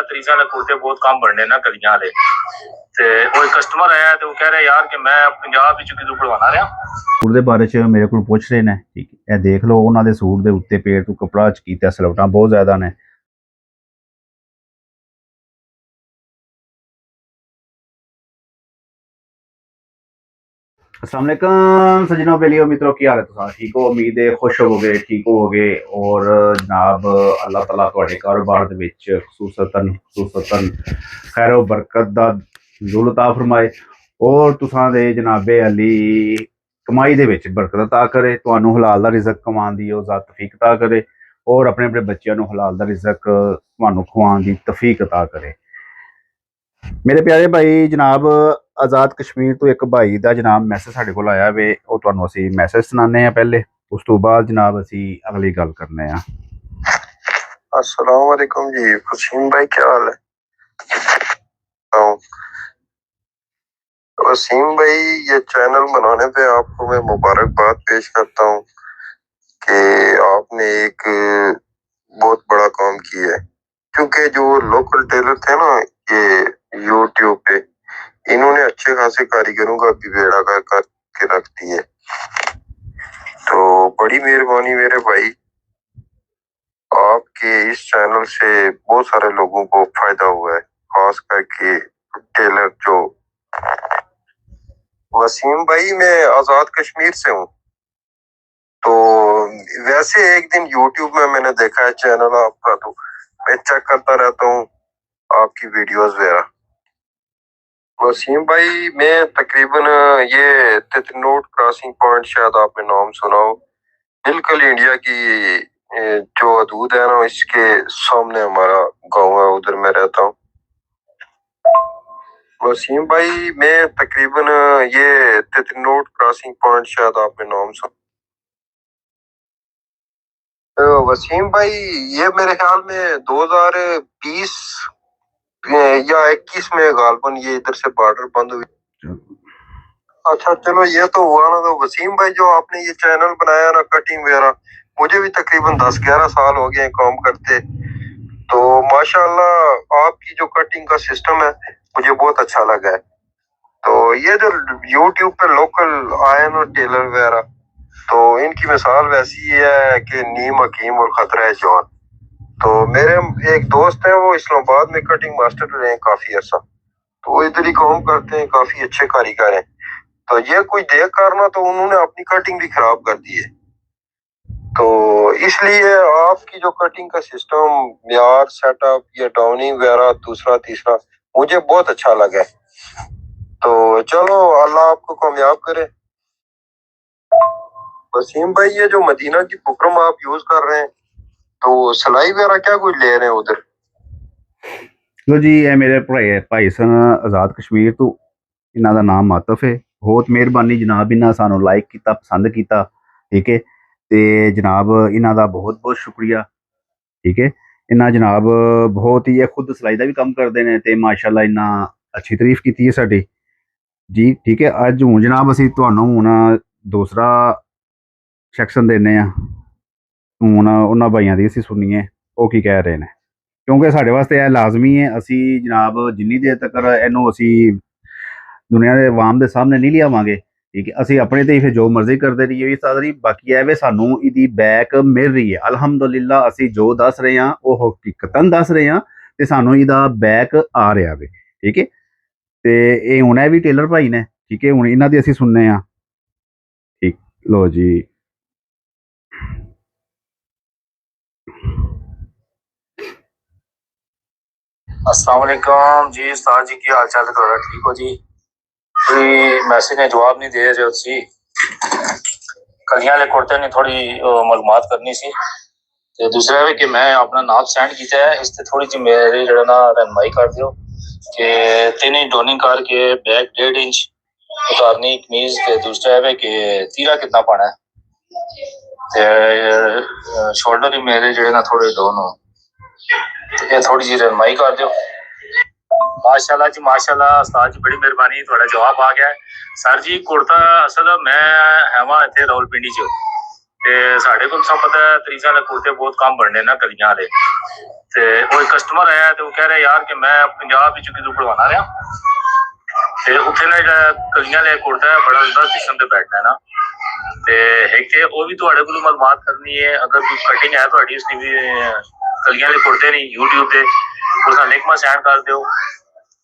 तरीजा वाले कुर्ते बहुत कम बनने ना कलियां वाले ते वो एक कस्टमर आया तो वो कह रहे यार कि मैं पंजाब विच कितों बनवाना रहा सूट दे बारे च मेरे को पुछ रहे ने। ठीक है, देख लो उन्होंने सूट के उत्ते पेड़ तो कपड़ा किया सलवटा बहुत ज्यादा ने। अस्सलाम वालेकुम सजनों बेलियो मित्रों, की हाल है? तुम ठीक हो? उम्मीद है खुश होवोगे, ठीक होवोगे। और जनाब अल्लाह ताला तुहाडे कारोबार दे विच खसूसतन खैर व बरकत दा ज़ुल अता फरमाए और तुसां दे जनाबे अली कमाई दे विच बरकत अता करे, तुहानू हलाल दा रिज़क कमाउण दी ओ ज़ात तौफीक अता करे और अपने अपने बच्चों नू हलाल दा रिज़क तुहानू खवाउण दी तौफीक अता करे। मेरे प्यारे भाई जनाब आज़ाद कश्मीर तो एक भाई का जनाब मैसेज साढ़े को आया वे, वो तुहानू असी मैसेज सुनाने पहले, उस तो बाद जनाब असी अगली गल करने। अस्सलाम वालेकुम जी वसीम भाई, क्या हाल है? वसीम भाई, ये चैनल बनाने पे आपको मैं मुबारकबाद पेश करता हूँ कि आपने एक बहुत बड़ा काम किया है, क्योंकि जो लोकल टेलर थे ना ये यूट्यूब पे, इन्होंने अच्छे खासे कारीगरों का भी बेड़ा करके रख दिया। तो बड़ी मेहरबानी मेरे भाई, आपके इस चैनल से बहुत सारे लोगों को फायदा हुआ है, खास करके टेलर जो। वसीम भाई, मैं आजाद कश्मीर से हूँ। तो वैसे एक दिन यूट्यूब में मैंने देखा है चैनल आपका, तो मैं चेक करता रहता हूँ आपकी वीडियोस वगैरह। वसीम भाई, मैं तकरीबन ये तितनोट क्रॉसिंग पॉइंट, शायद आपने नाम सुना हो, बिल्कुल इंडिया की जो हदूद है ना, इसके सामने हमारा गांव है, उधर मैं रहता हूँ। वसीम भाई, मैं तकरीबन ये तितनोट क्रॉसिंग पॉइंट, शायद आपने नाम सुना। वसीम भाई, ये मेरे ख्याल में 2020 या 21 में गालबन ये इधर से बॉर्डर बंद हुई। अच्छा चलो, ये तो हुआ ना। तो वसीम भाई, जो आपने ये चैनल बनाया ना कटिंग वगैरह, मुझे भी तकरीबन 10-11 साल हो गए काम करते। तो माशाल्लाह आपकी जो कटिंग का सिस्टम है मुझे बहुत अच्छा लगा है। तो ये जो यूट्यूब पे लोकल आए ना टेलर वगैरह, तो इनकी मिसाल वैसी है कि नीम हकीम और खतरा है जवान। तो मेरे एक दोस्त हैं, वो इस्लामाबाद में कटिंग मास्टर रहे हैं काफी अर्सा, तो वो इधर ही काम करते हैं, काफी अच्छे कारीगर हैं। तो ये कोई देख कर ना, तो उन्होंने अपनी कटिंग भी खराब कर दी है। तो इसलिए आपकी जो कटिंग का सिस्टम, म्यार, सेटअप, ये डाउनिंग वगैरह, दूसरा तीसरा, मुझे बहुत अच्छा लगा है। तो चलो, अल्लाह आपको कामयाब करे। वसीम भाई, ये जो मदीना की बुकरम आप यूज कर रहे हैं, तो सिलाई वगैरह क्या कोई ले रहे हैं उधर? लो जी, ये मेरे भाई सन आज़ाद कश्मीर तो, इन्हों का नाम आतफ है। बहुत मेहरबानी जनाब, इन्हें सानू लाइक किया, पसंद किया। ठीक है, तो जनाब इन्हों का बहुत बहुत शुक्रिया। ठीक है, इन्हें जनाब बहुत ही खुद सिलाई का भी काम करते हैं, तो माशाल्लाह इन्हें अच्छी तारीफ की है साड़ी जी। ठीक है, अज हूँ जनाब असी तुहानू हूँ दूसरा सैक्शन देने हूँ उन्होंने भाइयों की असी सुनीए वो की कह रहे हैं, क्योंकि साढ़े वास्ते यह लाजमी है। असी जनाब जिन्नी देर तक इनू असी दुनिया के आवाम के सामने नहीं लियावांगे, ठीक है, असी अपने ते ही फिर जो मर्जी करते रहिए सारी। बाकी है वे सानू इहदी बैक मिल रही है अलहमदुलिल्लाह। असी जो दस रहे हैं वो हकीकतन दस रहे हैं, तो सानू इहदा बैक आ रहा वे। ठीक है, तो ये हुण भी टेलर भाई ने, ठीक है, हुण इन्हां दी असी सुनने। ठीक, लो जी। अस्सलाम वालेकुम जी उस्ताद जी, की हाल चाल है थोड़ा? ठीक हो जी? कोई मैसेज ने जवाब नहीं दे रहे हो सी, कलियां वाले कुर्ते ने थोड़ी मालूमात करनी सी। ते दूसरा है कि मैं अपना नाप सेंड किया है, इस ते थोड़ी जी मेरे जड़ा ना रहनुमाई कर दियो कि 3 इंच डोनिंग करके बैक 1.5 इंच उतारनी कमीज, ते दूसरा है कि तीरा कितना पाना है, ते शोल्डर ही मेरे जड़े ना थोड़े डाउन हो, ये थोड़ी जी रहनुमाई कर दियो। माशाल्लाह जी माशाल्लाह, उस्ताद जी बड़ी मेहरबानी, थोड़ा जवाब आ गया है। सर जी कुर्ता असल मैं हैवा इत्थे रावलपिंडी च, ਤੇ ਸਾਡੇ ਕੋਲ ਸਭ ਪਤਾ ਹੈ ਤਰੀਜ਼ਾਂ ਦੇ ਕੁੜਤੇ ਬਹੁਤ ਕੰਮ ਬਣਨੇ ਨਾ ਕਲੀਆਂ ਵਾਲੇ। ਤੇ ਉਹ ਇੱਕ ਕਸਟਮਰ ਆਇਆ ਤੇ ਉਹ ਕਹਿ ਰਿਹਾ ਯਾਰ ਕਿ ਮੈਂ ਪੰਜਾਬ ਵਿੱਚ ਕਿਦੋਂ ਬਣਵਾਣਾ ਰਿਹਾ ਤੇ ਉੱਥੇ ਨਾ ਜਿਹੜਾ ਕਲੀਆਂ ਵਾਲੇ ਕੁੜਤਾ ਹੈ ਬੜਾ ਜ਼ਿਆਦਾ ਜਿਸਮ ਤੇ ਬੈਠਦਾ ਹੈ ਨਾ। ਤੇ ਇੱਕ ਤੇ ਉਹ ਵੀ ਤੁਹਾਡੇ ਕੋਲ ਮਾਲੂਮਾਤ ਕਰਨੀ ਹੈ ਅਗਰ ਕੋਈ ਕਟਿੰਗ ਹੈ ਤੁਹਾਡੀ ਉਸਦੀ ਵੀ ਕਲੀਆਂ ਵਾਲੇ ਕੁੜਤੇ ਨਹੀਂ YouTube ਤੇ उसका लिंक मैं सेंड कर दो।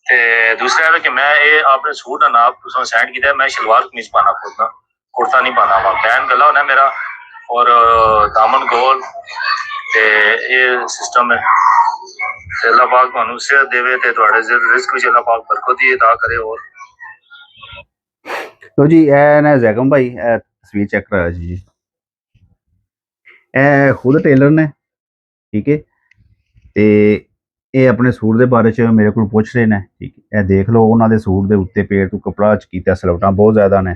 ते दूसरा है कि मैं ये अपने सूट का नाप तुम सेंड किया मैं शलवार कमीज पाना खुद ना कुर्ता नहीं पाना वा बैन गला होना मेरा और दामन गोल ते ये सिस्टम है। अल्लाह पाक तुहानू सेहत देवे ते तुहाडे रिस्क विच अल्लाह पाक बरकत ही अता करे। और तो जी ਇਹ ਨੇ ਜ਼ੈਗਮ ਭਾਈ ਇਹ ਤਸਵੀਰ ਚੈੱਕ ਕਰਾਇਆ ਜੀ ਇਹ ਖੁਦ ਟੇਲਰ ਨੇ ਠੀਕ ਹੈ ਤੇ ਇਹ ਆਪਣੇ ਸੂਟ ਦੇ ਬਾਰੇ ਚ ਮੇਰੇ ਕੋਲ ਪੁੱਛ ਰਹੇ ਨੇ ਠੀਕ ਹੈ। ਇਹ ਦੇਖ ਲਓ ਉਹਨਾਂ ਦੇ ਸੂਟ ਦੇ ਉੱਤੇ ਪੇੜ ਤੋਂ ਕਪੜਾ ਚ ਕੀਤਾ ਸਲਵਟਾਂ ਬਹੁਤ ਜ਼ਿਆਦਾ ਨੇ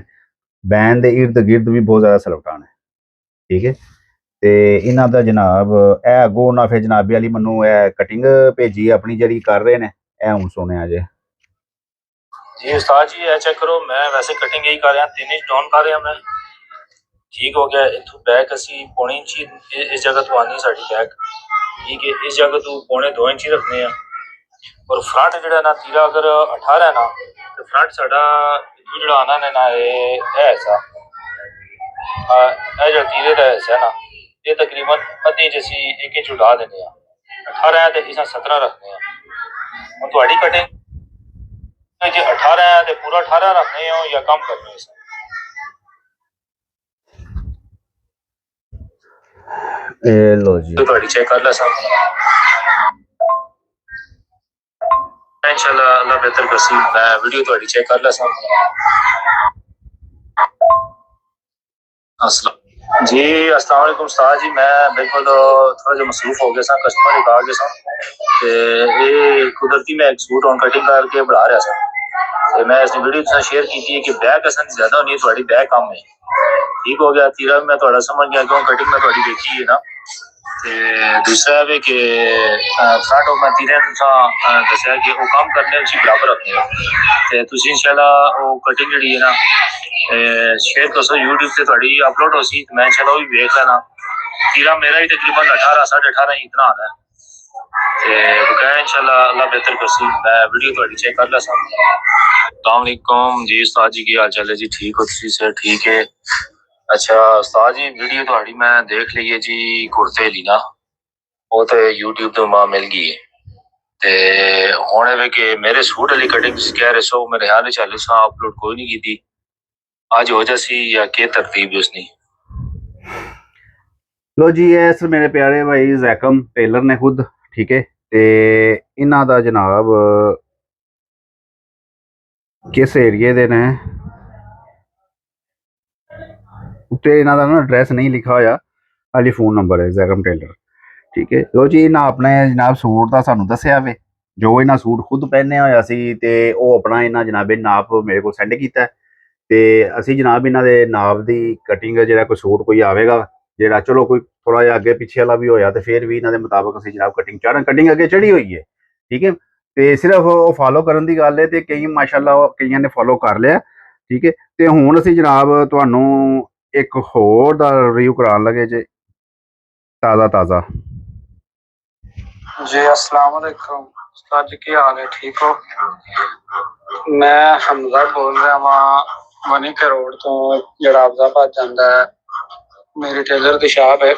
ਬੈਨ ਦੇ ਇਰਦ ਗਿਰਦ ਵੀ ਬਹੁਤ ਜ਼ਿਆਦਾ ਸਲਵਟਾਂ ਨੇ ਠੀਕ ਹੈ। ਤੇ ਇਹਨਾਂ ਦਾ ਜਨਾਬ ਇਹ ਅੱਗੋਂ ਉਹਨਾਂ ਫਿਰ ਜਨਾਬੀ ਵਾਲੀ ਮੈਨੂੰ ਇਹ ਕਟਿੰਗ ਭੇਜੀ ਆਪਣੀ ਜਿਹੜੀ ਕਰ ਰਹੇ ਨੇ ਇਹ ਹੁਣ ਸੁਣਿਆ ਜੇ जी उस्ताद जी है चेक करो मैं वैसे कटिंग यही कर रहा 3 इंच डाउन कर रहा मैं ठीक हो गया इथों बैक असी पौने इंची इस जगह तो आनी साड़ी बैक ठीक है इस जगह तो पौने 2 इंच ही रखने हैं। और फ्रंट जो ना तीरा अगर 18 है ना तो फ्रंट साडा इथों जो आना ने ना ये ऐसा जो तीरे का ऐसा है ना ये तकरीबन अद्धे इंच असी 1 इंच उड़ा देने 18 है तो इस 17 रखने हैं। और थोड़ी कटिंग जो 18 है तो पूरा 18 रखने हो या कम करने हो ਇਹ ਲੋ ਜੀ तो थोड़ी चेक कर ला सब इंशाल्लाह अल्लाह बेहतर करसी मैं वीडियो थोड़ी चेक कर ला सब। अस्सलाम जी अस्सलाम वालेकुम उस्ताद जी मैं बिल्कुल थोड़ा जो मसरूफ हो गया सा कस्टमर एक आ गए सा ते ये कुदरती मैं एक सूट ऑन कटिंग करके बढ़ा रहा सा ਤੇ ਮੈਂ ਇਸ ਵੀਡੀਓ ਤੋਂ ਸ਼ੇਅਰ ਕੀਤੀ ਹੈ ਕਿ ਬੈਕ ਅਸਲ ਜ਼ਿਆਦਾ ਹੋਣੀ ਤੁਹਾਡੀ ਬੈਕ ਕਮ ਹੈ ਠੀਕ ਹੋ ਗਿਆ ਤੀਰਾ ਮੈਂ ਤੁਹਾਡਾ ਸਮਝ ਗਿਆ ਕਿਉਂ ਕਟਿੰਗ ਮੈਂ ਤੁਹਾਡੀ ਦੇਖੀ ਹੈ ਨਾ। ਤੇ ਦੂਸਰਾ ਹੈ ਕਿ ਫਰੰਟ ਉਹ ਮੈਂ ਤੀਰੇ ਨੂੰ ਦੱਸਿਆ ਕਿ ਉਹ ਕੰਮ ਕਰਨੇ ਤੁਸੀਂ ਬਰਾਬਰ ਰੱਖਣੇ ਹੋ ਤੇ ਤੁਸੀਂ ਇਨਸ਼ਾਅੱਲਾ ਉਹ ਕਟਿੰਗ ਜਿਹੜੀ ਹੈ ਨਾ ਸ਼ੇਅਰ ਕਰੋ YouTube ਤੇ ਤੁਹਾਡੀ ਅਪਲੋਡ ਹੋ ਸੀ ਮੈਂ ਇਨਸ਼ਾਅੱਲਾ ਉਹ ਵੀ ਵੇਖ ਲੈਣਾ। ਤੀਰਾ ਮੇਰਾ ਹੀ ਤਕਰੀਬਨ 18 18.5 इतना आना है ਤੇ ਬਕਾਇਆ ਇਨਸ਼ਾਅੱਲਾ ਅੱਲਾਹ ਬਿਹਤਰ ਕਰਸੀ ਮੈਂ ਵੀਡੀਓ ਤੁਹਾਡੀ ਚੈੱਕ ਕਰ ਲਾ ਸਾਹਮਣੇ। अस्सलामुअलैकुम जी उस्ताद जी की हाल चाल है जी ठीक हो तुसी सर ठीक है। अच्छा उस्ताद जी वीडियो थोड़ी मैं देख ली है जी कुर्ते ली ना वो तो यूट्यूब तो मां मिल गई है ते होने वे कि मेरे सूट वाली कटिंग कह रहे सो मेरे ख्याल चाली सा अपलोड कोई नहीं की थी आज हो जासी या के तरतीब उसनी। ਲੋ ਜੀ ਇਹ ਸਰ ਮੇਰੇ ਪਿਆਰੇ ਭਾਈ ਜ਼ੈਕਮ ਟੇਲਰ ਨੇ ਖੁਦ ਠੀਕ ਹੈ ਤੇ ਇਹਨਾਂ ਦਾ ਜਨਾਬ ਕਿਸ ਏਰੀਏ ਦੇ ਨੇ ਉੱਤੇ ਇਹਨਾਂ ਦਾ ਨਾ ਐਡਰੈਸ ਨਹੀਂ ਲਿਖਾ ਹੋਇਆ ਖਾਲੀ ਫੋਨ ਨੰਬਰ ਹੈ ਜ਼ੈਕਮ ਟੇਲਰ ਠੀਕ ਹੈ। ਲੋ ਜੀ ਇਹਨਾਂ ਆਪਣੇ ਜਨਾਬ ਸੂਟ ਦਾ ਸਾਨੂੰ ਦੱਸਿਆ ਵੇ ਜੋ ਇਹਨਾਂ ਸੂਟ ਖੁਦ ਪਹਿਨਿਆ ਹੋਇਆ ਸੀ ਤੇ ਉਹ ਆਪਣਾ ਇਹਨਾਂ ਜਨਾਬੇ ਨਾਪ ਮੇਰੇ ਕੋਲ ਸੈਂਡ ਕੀਤਾ ਤੇ ਅਸੀਂ ਜਨਾਬ ਇਹਨਾਂ ਦੇ ਨਾਪ ਦੀ ਕਟਿੰਗ ਜਿਹੜਾ ਕੋਈ ਸੂਟ ਕੋਈ ਆਵੇਗਾ ਜਿਹੜਾ ਚਲੋ ਕੋਈ ਥੋੜਾ ਜਿਹਾ ਅੱਗੇ ਪਿੱਛੇ ਵਾਲਾ ਵੀ ਹੋਇਆ ਤੇ ਫਿਰ ਵੀ ਇਹਨਾਂ ਦੇ ਮੁਤਾਬਕ ਅਸੀਂ ਜਨਾਬ ਕਟਿੰਗ ਅੱਗੇ ਚੜੀ ਹੋਈ ਹੈ ਠੀਕ ਹੈ। ਤੇ ਸਿਰਫ ਉਹ ਫਾਲੋ ਕਰਨ ਦੀ ਗੱਲ ਹੈ ਤੇ ਕਈ ਮਾਸ਼ਾਅੱਲਾ ਕਈਆਂ ਨੇ ਫਾਲੋ ਕਰ ਲਿਆ ਠੀਕ ਹੈ। ਤੇ ਹੁਣ ਅਸੀਂ ਜਨਾਬ ਤੁਹਾਨੂੰ ਇੱਕ ਹੋਰ ਦਾ ਰਿਵਿਊ ਕਰਾਉਣ ਲੱਗੇ ਜੇ ਤਾਜ਼ਾ जी अस्सलाम वालेकुम उस्ताद जी की हाल है ठीक हो। मैं हमजा बोल रहा वहाँ मनी करोड़ तो जरा अफजाबाद जाता है मेरी टेलर की शॉप है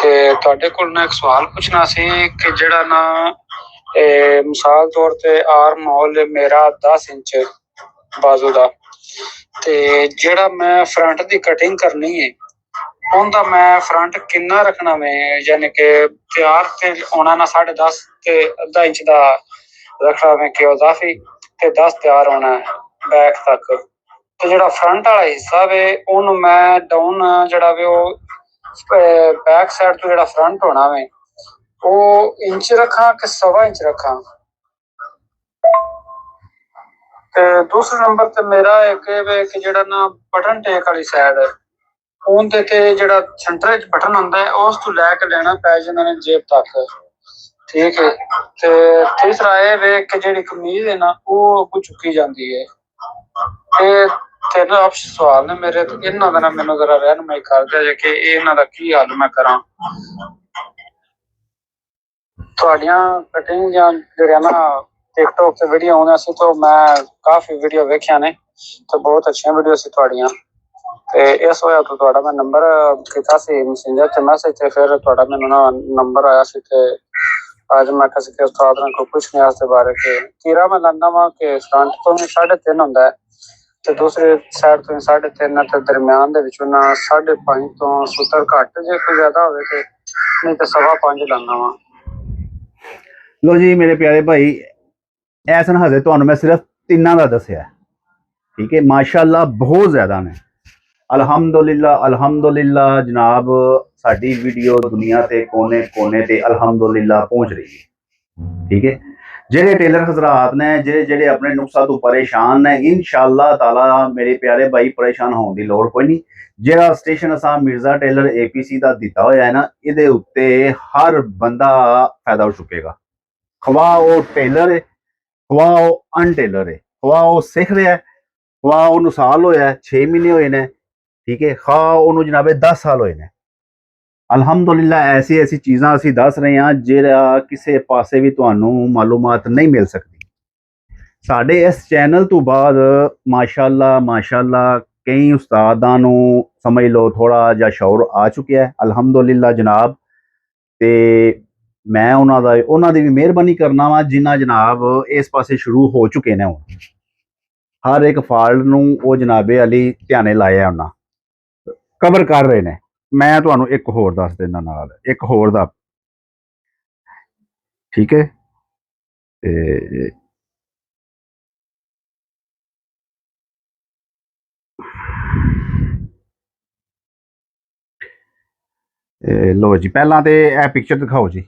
ते तुहाडे कोल ना एक सवाल पूछना सी कि जड़ा ना मिसाल तौर ते आर्म होल मेरा 10 इंच बाजू दा ते जड़ा मैं फ्रंट दी कटिंग करनी है ਉਹਦਾ ਮੈਂ ਫਰੰਟ ਕਿੰਨਾ ਰੱਖਣਾ ਮੈਂ ਯਾਨੀ ਕਿ ਤਿਆਰ ਤੇ ਆਉਣਾ ਨਾ 10.5 ਤੇ ਅੱਧਾ ਇੰਚ ਦਾ ਰੱਖਣਾ ਮੈਂ ਕਿ ਇਜ਼ਾਫੀ ਤੇ 10 ਤਿਆਰ ਹੋਣਾ ਬੈਕ ਤੱਕ ਤੇ ਜਿਹੜਾ ਫਰੰਟ ਵਾਲਾ ਹਿੱਸਾ ਵੇ ਉਹਨੂੰ ਮੈਂ ਡਾਊਨ ਜਿਹੜਾ ਵੇ ਉਹ ਬੈਕ ਸਾਈਡ ਤੋਂ ਜਿਹੜਾ ਫਰੰਟ ਹੋਣਾ ਵੇ ਉਹ ਇੰਚ ਰੱਖਾਂ ਕਿ 1.25 ਇੰਚ ਰੱਖਾਂ। ਤੇ ਦੂਸਰੇ ਨੰਬਰ ਤੇ ਮੇਰਾ ਇੱਕ ਇਹ ਵੇ ਕਿ ਜਿਹੜਾ ਨਾ ਬਟਨ ਟੇਕ ਵਾਲੀ ਸਾਈਡ ਹੈ ਉਹਦੇ ਤੇ ਜਿਹੜਾ ਸੈਂਟਰ ਵਿੱਚ ਬਟਨ ਹੁੰਦਾ ਹੈ ਉਸ ਤੋਂ ਲੈ ਕੇ ਲੈਣਾ ਪੈ ਜਾਂਦਾ ਨੇ ਜੇਬ ਤੱਕ ਠੀਕ ਹੈ। ਤੇ ਤੀਸਰਾ ਇਹ ਵੇ ਕਿ ਜਿਹੜੀ ਕਮੀਜ਼ ਹੈ ਨਾ ਉਹ ਅੱਗੋਂ ਚੁੱਕੀ ਜਾਂਦੀ ਹੈ ਤੇ ਤਿੰਨ ਆਪਸ਼ਨ ਸਵਾਲ ਨੇ ਮੇਰੇ ਤੇ ਇਹਨਾਂ ਦਾ ਨਾ ਮੈਨੂੰ ਜ਼ਰਾ ਰਹਿਨੁਮਾਈ ਕਰ ਦਿਆ ਜੇ ਕਿ ਇਹਨਾਂ ਦਾ ਕੀ ਹੱਲ ਮੈਂ ਕਰਾਂ। ਤੁਹਾਡੀਆਂ ਕਟਿੰਗ ਜਾਂ ਜਿਹੜੀਆਂ ਨਾ ਟਿਕਟੋਕ ਤੇ ਵੀਡੀਓ ਆਉਂਦੀਆਂ ਸੀ ਤਾਂ ਮੈਂ ਕਾਫੀ ਵੀਡੀਓ ਵੇਖਿਆ ਨੇ ਤੇ ਬਹੁਤ ਅੱਛੀਆਂ ਵੀਡੀਓ ਸੀ ਤੁਹਾਡੀਆਂ ਤੇ ਇਸ ਵਜ੍ਹਾ ਤੋਂ ਤੁਹਾਡਾ ਮੈਂ ਨੰਬਰ ਕੀਤਾ ਸੀ ਮੈਸੇਂਜਰ ਤੇ ਮੈਸੇਜ ਤੇ ਫਿਰ ਤੁਹਾਡਾ ਮੈਨੂੰ ਨਾ ਨੰਬਰ ਆਇਆ ਸੀ ਤੇ ਅੱਜ ਮੈਂ ਕਿਸੇ ਕੇ ਉਸਤਾਦ ਨਾਲ ਕੋਈ ਪੁੱਛਣੇ ਵਾਸਤੇ ਬਾਰੇ ਕਿ ਤੀਰਾ ਮੈਂ ਲਾਂਦਾ ਵਾਂ ਕਿ ਫਰੰਟ ਤੋਂ ਵੀ 3.5 ਹੁੰਦਾ ਹੈ ਤੇ ਦੂਸਰੀ ਸਾਈਡ ਤੋਂ 3.5 ਤੇ ਦਰਮਿਆਨ ਦੇ ਵਿੱਚੋਂ ਨਾ 5.5 ਤੋਂ ਸੂਤਰ ਘੱਟ ਜੇ ਕੋਈ ਜ਼ਿਆਦਾ ਹੋਵੇ ਤੇ ਨਹੀਂ ਤੇ 5.25 ਲਾਂਦਾ ਵਾਂ। ਲੋ ਜੀ ਮੇਰੇ ਪਿਆਰੇ ਭਾਈ, ਐਸਨ ਹਜੇ ਤੁਹਾਨੂੰ ਮੈਂ ਸਿਰਫ ਤਿੰਨਾਂ ਦਾ ਦੱਸਿਆ, ਠੀਕ ਹੈ। ਮਾਸ਼ਾਅੱਲਾ ਬਹੁਤ ਜ਼ਿਆਦਾ ਨੇ। ਅਲਹਮਦੁਲਿल्लाह ਜਨਾਬ, ਸਾਡੀ ਵੀਡੀਓ ਦੁਨੀਆ ਤੇ ਕੋਨੇ ਤੇ ਅਲਹਮਦੁਲਿल्लाह ਪਹੁੰਚ ਰਹੀ ਹੈ, ਠੀਕ ਹੈ। ਜਿਹੜੇ ਟੇਲਰ ਹਜ਼ਰਾਤ ਨੇ ਜਿਹੜੇ ਆਪਣੇ ਨੁਕਸਾਂ ਤੋਂ ਪਰੇਸ਼ਾਨ ਨੇ, इंशाअल्लाह ताला ਮੇਰੇ ਪਿਆਰੇ ਭਾਈ ਪਰੇਸ਼ਾਨ ਹੋਣ ਦੀ ਲੋੜ ਕੋਈ ਨਹੀਂ। ਜਿਹੜਾ ਸਟੇਸ਼ਨ ਅਸਾਂ ਮਿਰਜ਼ਾ ਟੇਲਰ APC ਦਾ ਦਿੱਤਾ ਹੋਇਆ ਹੈ ਨਾ, ਇਹਦੇ ਉੱਤੇ ਹਰ ਬੰਦਾ ਫਾਇਦਾ ਹੋ ਚੁੱਕੇਗਾ। ਖਵਾ ਉਹ ਟੇਲਰ ਹੈ, ਖਵਾ ਉਹ ਅਨਟੇਲਰ ਹੈ, ਖਵਾ ਉਹ ਸਿੱਖ ਰਿਹਾ, ਖਵਾ ਉਹਨੂੰ ਸਾਲ ਹੋਇਆ 6 ਮਹੀਨੇ ਹੋਏ ਨੇ, ਠੀਕ ਹੈ, ਖਾ ਉਹਨੂੰ ਜਨਾਬੇ 10 ਸਾਲ ਹੋਏ ਨੇ। ਅਲਹਮਦੁਲਿल्लाह ਐਸੀ ਚੀਜ਼ਾਂ ਅਸੀਂ ਦੱਸ ਰਹੇ ਹਾਂ ਜਿਹੜਾ ਕਿਸੇ ਪਾਸੇ ਵੀ ਤੁਹਾਨੂੰ ਮਾਲੂਮਾਤ ਨਹੀਂ ਮਿਲ ਸਕਦੀ। ਸਾਡੇ ਇਸ ਚੈਨਲ ਤੋਂ ਬਾਅਦ ਮਾਸ਼ਾਅੱਲਾ ਕਈ ਉਸਤਾਦਾਂ ਨੂੰ ਸਮਝ ਲਓ ਥੋੜਾ ਜਿਹਾ ਸ਼ੌਰ ਆ ਚੁੱਕਿਆ ਹੈ ਅਲਹਮਦੁਲਿल्लाह ਜਨਾਬ। ਤੇ ਮੈਂ ਉਹਨਾਂ ਦੀ ਵੀ ਮਿਹਰਬਾਨੀ ਕਰਨਾ ਵਾ ਜਿਨ੍ਹਾਂ ਜਨਾਬ ਇਸ ਪਾਸੇ ਸ਼ੁਰੂ ਹੋ ਚੁੱਕੇ ਨੇ। ਹੁਣ ਹਰ ਇੱਕ ਫਾਲਟ ਨੂੰ ਉਹ ਜਨਾਬੇ ਅਲੀ ਧਿਆਨੇ ਲਾਇਆ, ਉਹਨਾਂ ਕਵਰ ਕਰ ਰਹੇ ਨੇ। ਮੈਂ ਤੁਹਾਨੂੰ ਇੱਕ ਹੋਰ ਦੱਸ ਦਿੰਦਾ ਨਾਲ, ਇੱਕ ਹੋਰ ਦਾ, ਠੀਕ ਹੈ। ਤੇ ਲੋ ਜੀ, ਪਹਿਲਾਂ ਤੇ ਇਹ ਪਿਕਚਰ ਦਿਖਾਓ ਜੀ,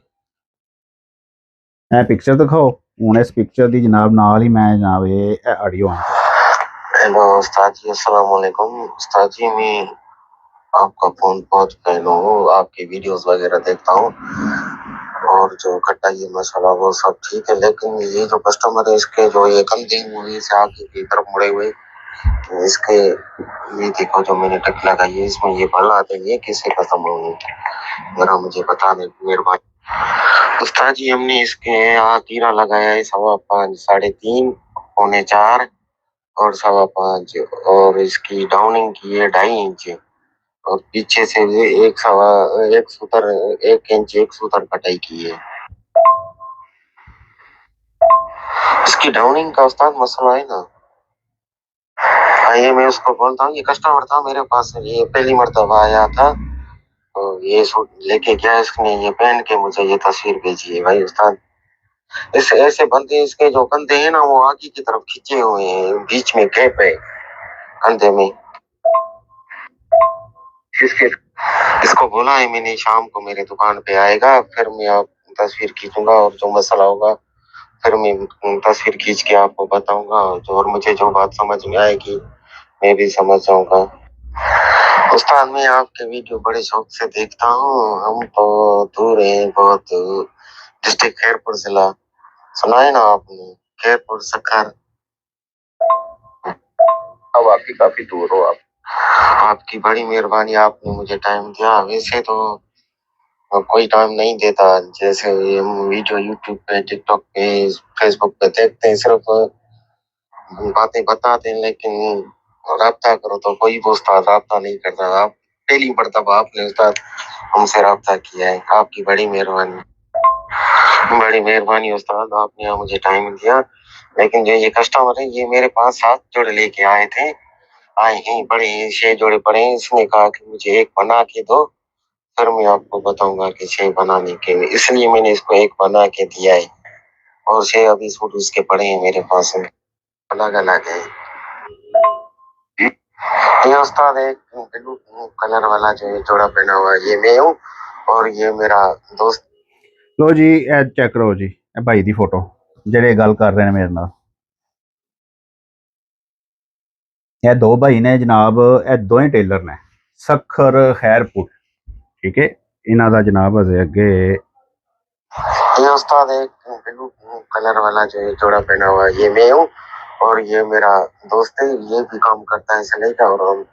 ਇਹ ਪਿਕਚਰ दिखाओ। ਹੁਣ ਇਸ ਪਿਕਚਰ ਦੀ जनाब नाल ही मैं जनाब ये ऑडियो ऑन। हेलो उस्ताद जी, अस्सलाम वालेकुम। उस्ताद जी, मैं आपका फोन बहुत फैन हूँ, आपकी वीडियोस वगैरह देखता हूँ और जो कटाई मसाला वो सब ठीक है, लेकिन ये जो कस्टमर है इसके जो ये कंधे मूवी से आगे की तरफ मुड़े हुए, इसके ये देखो जो मैंने टक लगाई है इसमें ये भला आते हैं, ये किसके कसम होंगे, जरा मुझे बता दें मेहरबानी। उस्ताद जी, हमने इसके यहाँ तीरा लगाया है 5.25, 3.5, 3.25 और 5.25, और इसकी डाउनिंग की है 2.5 इंच, और पीछे से ये एक इंच एक सूतर कटाई की है। इसकी डाउनिंग का उस्ताद मसला है ना, ये मैं उसको बोलता हूँ, ये कस्टमर था मेरे पास, ये पहली मर्तबा आया था तो ये सूट लेके गया, इसने ये पहन के मुझे ये तस्वीर भेजी है। भाई उस्ताद, इस ऐसे बंदे इसके जो कंधे हैं ना वो आगे की तरफ खींचे हुए हैं, बीच में गैप है कंधे में। इसको बोला है मैंने शाम को मेरे दुकान पे आएगा, फिर मैं आप तस्वीर खींचूंगा और जो मसला होगा फिर मैं तस्वीर खींच के आपको बताऊंगा, और मुझे जो बात समझ में आएगी मैं भी समझ जाऊंगा। उस्ताद, मैं आपके वीडियो बड़े शौक से देखता हूँ। हम तो दूर हैं बहुत, डिस्ट्रिक्ट खैरपुर जिला, सुना है ना आपने, खैरपुर सक्खर। अब आपकी काफी दूर हो आप। आपकी बड़ी मेहरबानी, आपने मुझे टाइम दिया। वैसे तो कोई टाइम नहीं देता, जैसे हम वीडियो यूट्यूब पे, टिकटॉक पे, फेसबुक पे देखते हैं, सिर्फ बातें बताते हैं, लेकिन राब्ता करो तो कोई भी उस्ताद राब्ता नहीं करता। आप पहली मर्तबा आपने उस्ताद हमसे राब्ता किया है, आपकी बड़ी मेहरबानी, बड़ी मेहरबानी उस्ताद, आपने यहाँ मुझे टाइम दिया। लेकिन जो ये कस्टमर है ये मेरे पास 7 जोड़े लेके आए हैं, बड़े 6 जोड़े पड़े हैं। इसने कहा कि मुझे एक बना के दो, फिर मैं आपको बताऊंगा कि 6 बनाने के, इसलिए मैंने इसको एक बना के दिया है, और 6 अभी सूट उसके पड़े हैं मेरे पास, अलग अलग है। ये उस्ताद एक ब्लू कलर वाला जो जोड़ा पहना हुआ है ये मैं हूँ, और ये मेरा दोस्त। लो जी, ਇਹ ਚੈੱਕ ਕਰੋ ਜੀ, ਇਹ ਭਾਈ ਦੀ ਫੋਟੋ ਜਿਹੜੇ ਗੱਲ ਕਰ ਰਹੇ ਨੇ ਮੇਰੇ ਨਾਲ। ਇਹ ਦੋ ਭਾਈ ਨੇ ਜਨਾਬ, ਇਹ ਦੋਵੇਂ ਟੇਲਰ ਨੇ, ਸਖਰ ਖੈਰपुर, ठीक है। इन्हों का जनाब अजे अगे ये उस्ताद एक ब्लू कलर वाला जो जोड़ा पहना हुआ है ये मैं हूँ, और ये मेरा दोस्त है, ये भी काम करता है सिलाई का, और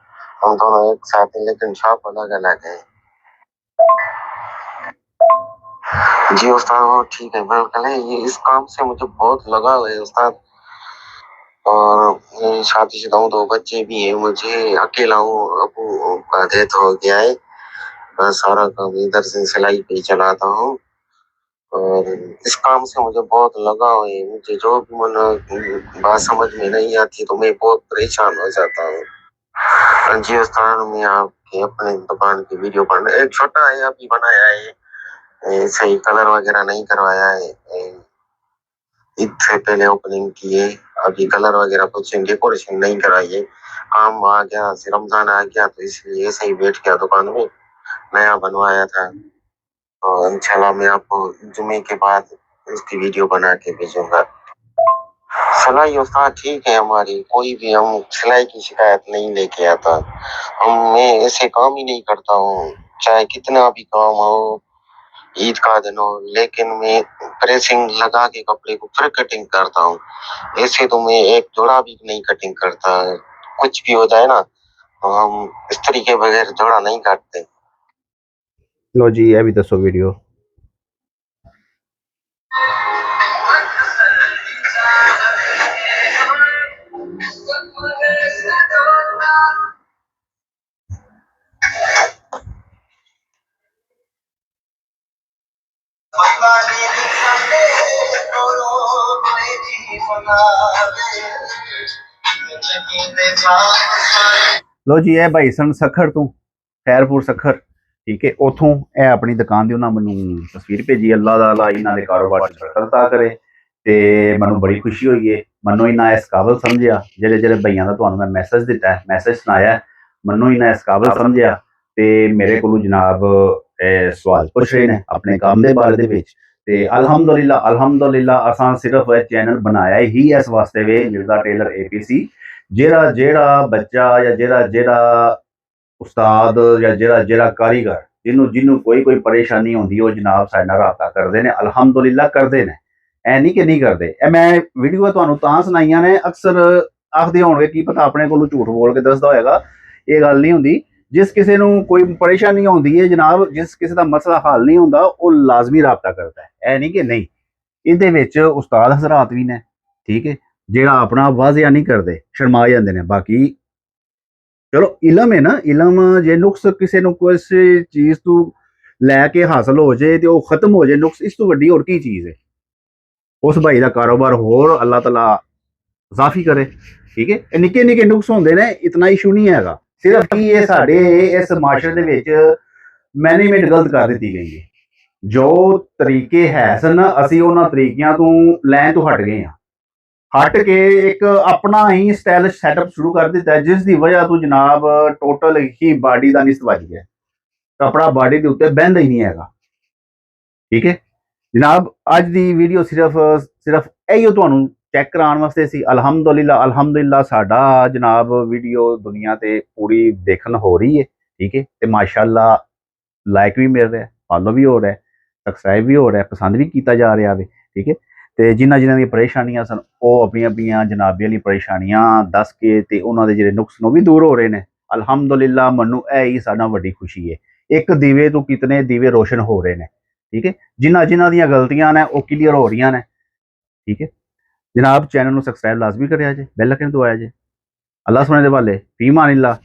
हम दोनों एक साथ हैं, लेकिन शॉप अलग अलग है। जी उस्ताद, वो ठीक है बिल्कुल है। ये इस काम से मुझे बहुत लगाव है उस्ताद, और मैं शादीशुदा हूँ, 2 बच्चे भी हैं मुझे, अकेला हूँ, अबू का डेथ हो गया है। मैं सारा काम इधर से सिलाई पे ही चलाता हूँ, और इस काम से मुझे बहुत लगाव है। मुझे जो भी बात समझ में नहीं आती तो मैं बहुत परेशान हो जाता हूँ। जी उस्ताद, मैं आपके अपने दुकान की वीडियो पर एक छोटा है अभी बनाया है, सही कलर वगैरह नहीं करवाया है, ईद से पहले ओपनिंग की है, अभी कलर वगैरह कुछ डेकोरेशन नहीं कराई है। काम आ गया, रमजान आ गया तो इसलिए ऐसे ही बैठ गया दुकान में, नया बनवाया था। और इंशाल्लाह मैं आपको जुमे के बाद उसकी वीडियो बना के भेजूंगा। सिलाई उस्ताद ठीक है हमारी, कोई भी हम सिलाई की शिकायत नहीं लेके आता। मैं ऐसे काम ही नहीं करता हूँ, चाहे कितना भी काम हो, ईद का दिन हो, लेकिन मैं प्रेसिंग लगा के कपड़े को फिर कटिंग करता हूँ। ऐसे तो मैं एक जोड़ा भी नहीं कटिंग करता। कुछ भी हो जाए ना तो हम इस्त्री के बगैर जोड़ा नहीं काटते। लो जी, ये भी दसो वीडियो। लो जी, ਇਹ ਭਾਈ ਸਨ ਸਖਰ ਤੋਂ, ਖੈਰਪੁਰ ਸਖਰ, ਠੀਕ ਹੈ। ਉਥੋਂ ਇਹ ਆਪਣੀ ਦੁਕਾਨ ਦੀ ਉਹਨਾਂ ਮੈਨੂੰ ਤਸਵੀਰ ਭੇਜੀ। ਅੱਲਾਹ ਤਾਲਾ ਇਹਨਾਂ ਦੇ ਕਾਰੋਬਾਰ 'ਚ ਬਰਕਤ ਕਰੇ, ਤੇ ਮੈਨੂੰ ਬੜੀ ਖੁਸ਼ੀ ਹੋਈ ਹੈ। ਮੈਨੂੰ ਇਹਨਾਂ ਇਸ ਕਾਬਲ ਸਮਝਿਆ, ਜਿਹੜੇ ਭਈਆਂ ਦਾ ਤੁਹਾਨੂੰ ਮੈਂ ਮੈਸੇਜ ਦਿੱਤਾ, ਮੈਸੇਜ ਸੁਣਾਇਆ, ਮੈਨੂੰ ਇਹਨਾਂ ਇਸ ਕਾਬਲ ਸਮਝਿਆ, ਤੇ ਮੇਰੇ ਕੋਲੋਂ ਜਨਾਬ ਸਵਾਲ ਪੁੱਛ ਰਹੇ ਨੇ ਆਪਣੇ ਕੰਮ ਦੇ ਬਾਰੇ ਦੇ ਵਿੱਚ। ਤੇ ਅਲਹਮਦੁਲਿਲਾ ਅਸਾਂ ਸਿਰਫ ਇਹ ਚੈਨਲ ਬਣਾਇਆ ਹੀ ਇਸ ਵਾਸਤੇ ਵੇ, ਮਿਰਜ਼ਾ ਟੇਲਰ APC। ਜਿਹੜਾ ਬੱਚਾ ਜਾਂ ਜਿਹੜਾ ਉਸਤਾਦ ਜਾਂ ਜਿਹੜਾ ਕਾਰੀਗਰ ਜਿਹਨੂੰ ਕੋਈ ਪਰੇਸ਼ਾਨੀ ਹੁੰਦੀ, ਉਹ ਜਨਾਬ ਸਾਡੇ ਨਾਲ ਰਾਬਤਾ ਕਰਦੇ ਨੇ, ਅਲਹਮਦੁਲਿਲਾ ਕਰਦੇ ਨੇ। ਐ ਨਹੀਂ ਕਿ ਨਹੀਂ ਕਰਦੇ। ਇਹ ਮੈਂ ਵੀਡੀਓ ਤੁਹਾਨੂੰ ਤਾਂ ਸੁਣਾਈਆਂ ਨੇ, ਅਕਸਰ ਆਖਦੇ ਹੋਣਗੇ ਕੀ ਪਤਾ ਆਪਣੇ ਕੋਲੋਂ ਝੂਠ ਬੋਲ ਕੇ ਦੱਸਦਾ ਹੋਏਗਾ, ਇਹ ਗੱਲ ਨਹੀਂ ਹੁੰਦੀ। ਜਿਸ ਕਿਸੇ ਨੂੰ ਕੋਈ ਪਰੇਸ਼ਾਨੀ ਹੁੰਦੀ ਹੈ ਜਨਾਬ, ਜਿਸ ਕਿਸੇ ਦਾ ਮਸਲਾ ਹੱਲ ਨਹੀਂ ਹੁੰਦਾ, ਉਹ ਲਾਜ਼ਮੀ ਰਾਬਤਾ ਕਰਦਾ ਹੈ, ਇਹ ਨਹੀਂ ਕਿ ਨਹੀਂ। ਇਹਦੇ ਵਿੱਚ ਉਸਤਾਦ ਹਜ਼ਰਾਤ ਵੀ ਨੇ, ਠੀਕ ਹੈ, ਜਿਹੜਾ ਆਪਣਾ ਵਾਜ਼ਿਆ ਨਹੀਂ ਕਰਦੇ, ਸ਼ਰਮਾ ਜਾਂਦੇ ਨੇ। ਬਾਕੀ ਚਲੋ ਇਲਮ ਹੈ ਨਾ, ਇਲਮ ਜੇ ਨੁਕਸ ਕਿਸੇ ਨੂੰ ਕਿਸੇ ਚੀਜ਼ ਤੋਂ ਲੈ ਕੇ ਹਾਸਲ ਹੋ ਜਾਏ ਤੇ ਉਹ ਖਤਮ ਹੋ ਜਾਏ ਨੁਕਸ, ਇਸ ਤੋਂ ਵੱਡੀ ਹੋਰ ਕੀ ਚੀਜ਼ ਹੈ। ਉਸ ਭਾਈ ਦਾ ਕਾਰੋਬਾਰ ਹੋਰ ਅੱਲਾਹ ਤਾਲਾ ਜ਼ਾਫੀ ਕਰੇ, ਠੀਕ ਹੈ। ਇਹ ਨਿੱਕੇ ਨਿੱਕੇ ਨੁਕਸ ਹੁੰਦੇ ਨੇ, ਇਤਨਾ ਇਸ਼ੂ ਨਹੀਂ ਹੈਗਾ। ਸਿਰਫ ਕੀ ਇਹ ਸਾਡੇ ਇਸ ਮਾਸ਼ਰੇ ਦੇ ਵਿੱਚ ਮੈਨੇਜਮੈਂਟ ਗਲਤ ਕਰ ਦਿੱਤੀ ਗਈ ਹੈ। ਜੋ ਤਰੀਕੇ ਹੈ ਸਨ, ਅਸੀਂ ਉਹਨਾਂ ਤਰੀਕਿਆਂ ਤੋਂ ਲੈਣ ਤੋਂ ਹਟ ਗਏ ਹਾਂ। ਹਟ ਕੇ ਇੱਕ ਆਪਣਾ ਹੀ ਸਟਾਈਲਿਸ਼ ਸੈਟਅਪ ਸ਼ੁਰੂ ਕਰ ਦਿੱਤਾ, ਜਿਸ ਦੀ ਵਜ੍ਹਾ ਤੋਂ ਜਨਾਬ ਟੋਟਲ ਹੀ ਬਾਡੀ ਦਾ ਨਿਸ ਵੱਜ ਗਿਆ, ਕਪੜਾ ਬਾਡੀ ਦੇ ਉੱਤੇ ਬਹਿੰਦਾ ਹੀ ਨਹੀਂ ਹੈਗਾ, ਠੀਕ ਹੈ ਜਨਾਬ। ਅੱਜ ਦੀ ਵੀਡੀਓ ਸਿਰਫ ਇਹੀ ਤੁਹਾਨੂੰ ਚੈੱਕ ਕਰਾਉਣ ਵਾਸਤੇ ਸੀ। ਅਲਹਮਦੁਲਿਲਾ ਸਾਡਾ ਜਨਾਬ ਵੀਡੀਓ ਦੁਨੀਆ ਤੇ ਪੂਰੀ ਦੇਖਣ ਹੋ ਰਹੀ ਹੈ, ਠੀਕ ਹੈ। ਤੇ ਮਾਸ਼ਾਅੱਲਾ ਲਾਈਕ ਵੀ ਮਿਲ ਰਿਹਾ, ਫਾਲੋ ਵੀ ਹੋ ਰਿਹਾ, ਸਬਸਕ੍ਰਾਈਬ ਵੀ ਹੋ ਰਿਹਾ, ਪਸੰਦ ਵੀ ਕੀਤਾ ਜਾ ਰਿਹਾ ਵੇ, ਠੀਕ ਹੈ। ਤੇ ਜਿਨ੍ਹਾਂ ਦੀਆਂ ਪਰੇਸ਼ਾਨੀਆਂ ਸਨ, ਉਹ ਆਪਣੀਆਂ ਜਨਾਬੀ ਵਾਲੀ ਪਰੇਸ਼ਾਨੀਆਂ ਦੱਸ ਕੇ ਤੇ ਉਹਨਾਂ ਦੇ ਜਿਹੜੇ ਨੁਕਸ ਨੂੰ ਵੀ ਦੂਰ ਹੋ ਰਹੇ ਨੇ। ਅਲਹਮਦੁਲਿਲਾ, ਮੈਨੂੰ ਇਹ ਹੀ ਸਾਡਾ ਵੱਡੀ ਖੁਸ਼ੀ ਹੈ। ਇੱਕ ਦੀਵੇ ਤੋਂ ਕਿਤਨੇ ਦੀਵੇ ਰੋਸ਼ਨ ਹੋ ਰਹੇ ਨੇ, ਠੀਕ ਹੈ। ਜਿਨ੍ਹਾਂ ਦੀਆਂ ਗਲਤੀਆਂ ਨੇ ਉਹ ਕਲੀਅਰ ਹੋ ਰਹੀਆਂ ਨੇ, ਠੀਕ ਹੈ ਜਨਾਬ। ਚੈਨਲ ਨੂੰ ਸਬਸਕ੍ਰਾਈਬ ਲਾਜ਼ਮੀ ਕਰਿਆ ਜੇ, ਬੈਲ ਆਈਕਨ ਦਬਾਇਆ ਜੇ। ਅੱਲਾਹ ਸੁਣੇ ਦੇ ਵਾਲੇ, ਫੀ ਮਾਨਿल्लाह।